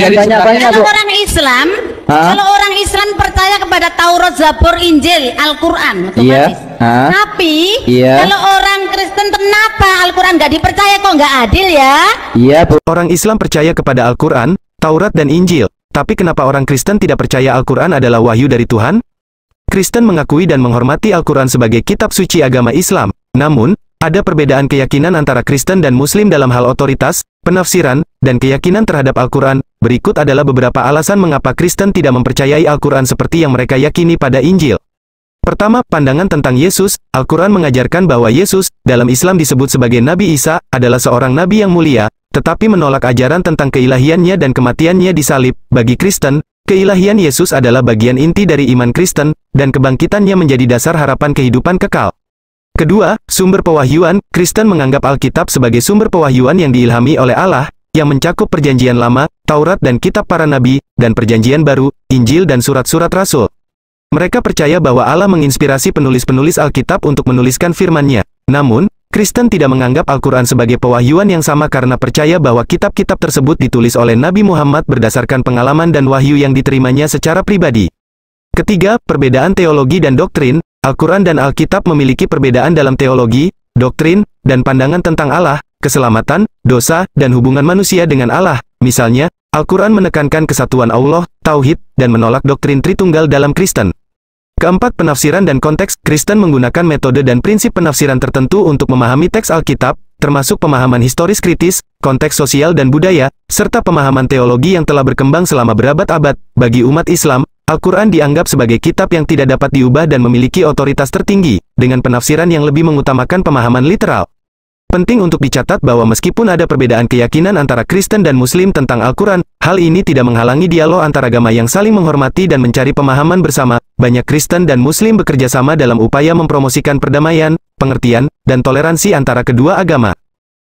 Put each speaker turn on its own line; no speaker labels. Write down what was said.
Banyak-banyak, Bu.
Orang Islam,
Hah?
kalau orang Islam percaya kepada Taurat, Zabur, Injil, Al-Quran,
Iya. Hah?
tapi
Iya.
kalau orang Kristen kenapa Al-Quran nggak dipercaya, kok nggak adil ya?
Iya, Bu.
Orang Islam percaya kepada Al-Quran, Taurat dan Injil. Tapi kenapa orang Kristen tidak percaya Al-Quran adalah wahyu dari Tuhan? Kristen mengakui dan menghormati Al-Quran sebagai kitab suci agama Islam. Namun, ada perbedaan keyakinan antara Kristen dan Muslim dalam hal otoritas, penafsiran, dan keyakinan terhadap Al-Quran. Berikut adalah beberapa alasan mengapa Kristen tidak mempercayai Al-Quran seperti yang mereka yakini pada Injil. Pertama, pandangan tentang Yesus. Al-Quran mengajarkan bahwa Yesus, dalam Islam disebut sebagai Nabi Isa, adalah seorang nabi yang mulia, tetapi menolak ajaran tentang keilahiannya dan kematiannya di salib. Bagi Kristen, keilahian Yesus adalah bagian inti dari iman Kristen, dan kebangkitannya menjadi dasar harapan kehidupan kekal. Kedua, sumber pewahyuan. Kristen menganggap Alkitab sebagai sumber pewahyuan yang diilhami oleh Allah, yang mencakup Perjanjian Lama, Taurat dan Kitab para Nabi, dan Perjanjian Baru, Injil dan surat-surat Rasul. Mereka percaya bahwa Allah menginspirasi penulis-penulis Alkitab untuk menuliskan firman-Nya. Namun, Kristen tidak menganggap Al-Quran sebagai pewahyuan yang sama karena percaya bahwa kitab-kitab tersebut ditulis oleh Nabi Muhammad berdasarkan pengalaman dan wahyu yang diterimanya secara pribadi. Ketiga, perbedaan teologi dan doktrin. Al-Quran dan Alkitab memiliki perbedaan dalam teologi, doktrin, dan pandangan tentang Allah, keselamatan, dosa, dan hubungan manusia dengan Allah. Misalnya, Al-Quran menekankan kesatuan Allah, tauhid, dan menolak doktrin Tritunggal dalam Kristen. Keempat, penafsiran dan konteks. Kristen menggunakan metode dan prinsip penafsiran tertentu untuk memahami teks Alkitab, termasuk pemahaman historis kritis, konteks sosial dan budaya, serta pemahaman teologi yang telah berkembang selama berabad-abad. Bagi umat Islam, Al-Quran dianggap sebagai kitab yang tidak dapat diubah dan memiliki otoritas tertinggi, dengan penafsiran yang lebih mengutamakan pemahaman literal. Penting untuk dicatat bahwa meskipun ada perbedaan keyakinan antara Kristen dan Muslim tentang Al-Quran, hal ini tidak menghalangi dialog antar agama yang saling menghormati dan mencari pemahaman bersama. Banyak Kristen dan Muslim bekerja sama dalam upaya mempromosikan perdamaian, pengertian, dan toleransi antara kedua agama.